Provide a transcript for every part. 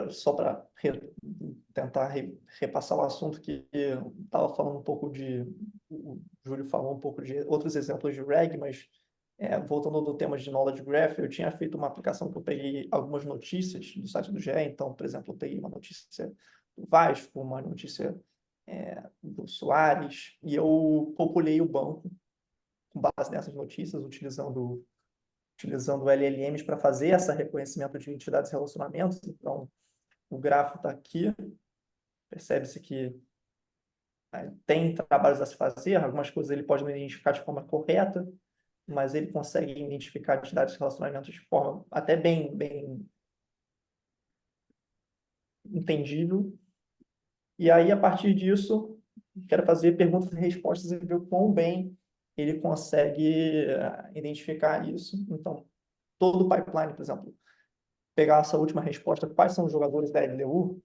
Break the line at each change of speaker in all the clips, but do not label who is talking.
só para tentar repassar o assunto que eu estava falando um pouco o Júlio falou um pouco de outros exemplos de RAG, mas voltando no tema de Knowledge Graph, eu tinha feito uma aplicação que eu peguei algumas notícias do site do GE, então, por exemplo, eu peguei uma notícia do Vasco, uma notícia do Soares, e eu populei o banco com base nessas notícias, utilizando LLMs para fazer esse reconhecimento de entidades e relacionamentos. Então, o grafo está aqui, percebe-se que tem trabalhos a se fazer, algumas coisas ele pode não identificar de forma correta, mas ele consegue identificar entidades e relacionamentos de forma até bem entendível. E aí, a partir disso, quero fazer perguntas e respostas e ver o quão bem ele consegue identificar isso. Então, todo o pipeline, por exemplo, pegar essa última resposta, quais são os jogadores da LDU,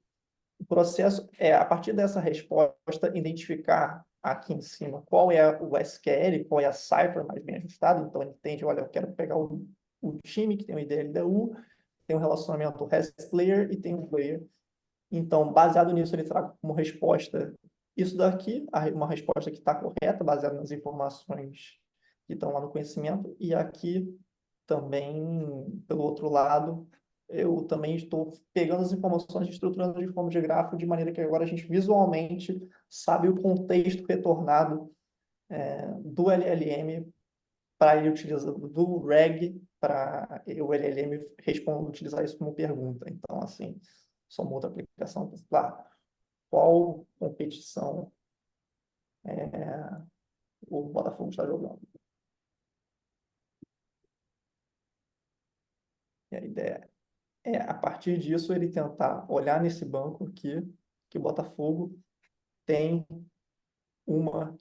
o processo é, a partir dessa resposta, identificar aqui em cima qual é o SQL, qual é a cipher mais bem ajustada. Então, ele entende, olha, eu quero pegar o time que tem o ID LDU, tem um relacionamento REST player e tem um player. Então, baseado nisso, ele traga como resposta isso daqui, uma resposta que está correta, baseada nas informações que estão lá no conhecimento, e aqui também, pelo outro lado, eu também estou pegando as informações e estruturando de forma de gráfico, de maneira que agora a gente visualmente sabe o contexto retornado do LLM para ele utilizar, do RAG para o LLM utilizar isso como pergunta. Então, assim, só uma outra aplicação. Lá, qual competição o Botafogo está jogando? E a ideia a partir disso, ele tentar olhar nesse banco aqui, que o Botafogo tem uma.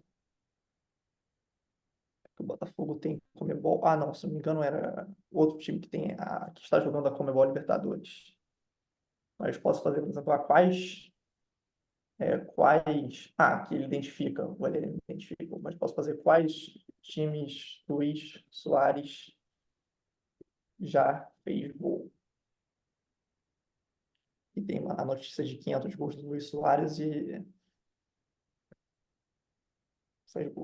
Que o Botafogo tem Comebol. Ah, não, se não me engano, era outro time que está jogando a Comebol Libertadores. Mas posso fazer, por exemplo, quais. Ah, que ele identifica, o LLM identifica, mas posso fazer quais times Luiz Soares já fez gol. E tem a notícia de 500 gols do Luiz Soares e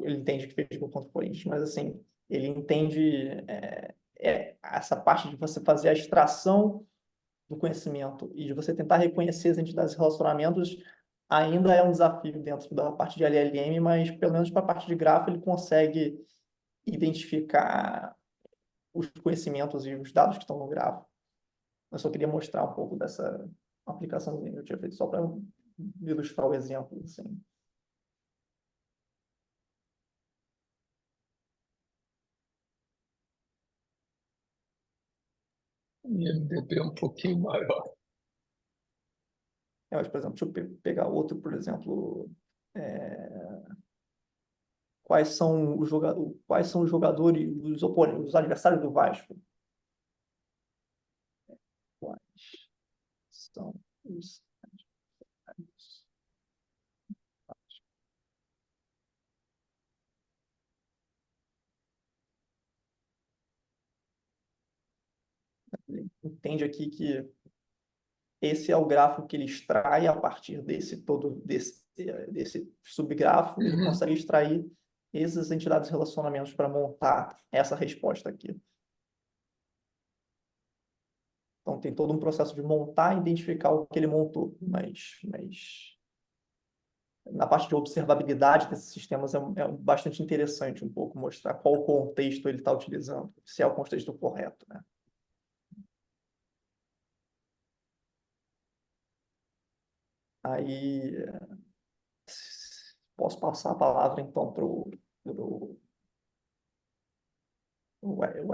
ele entende que fez gol contra o Corinthians, mas assim, ele entende essa parte de você fazer a extração do conhecimento e de você tentar reconhecer as entidades e relacionamentos ainda é um desafio dentro da parte de LLM, mas pelo menos para a parte de grafo ele consegue identificar os conhecimentos e os dados que estão no grafo. Eu só queria mostrar um pouco dessa aplicação que eu tinha feito só para ilustrar o exemplo, assim.
IMDb é um pouquinho maior.
Mas, por exemplo, deixa eu pegar outro, por exemplo, é, quais são os jogadores, os oponentes, os adversários do Vasco? Quais são os adversários? Entende aqui que esse é o gráfico que ele extrai a partir desse subgráfico, ele consegue extrair essas entidades e relacionamentos para montar essa resposta aqui. Então, tem todo um processo de montar e identificar o que ele montou, mas na parte de observabilidade desses sistemas é bastante interessante um pouco mostrar qual contexto ele está utilizando, se é o contexto correto, né? Aí, posso passar a palavra, então, para o Wesley.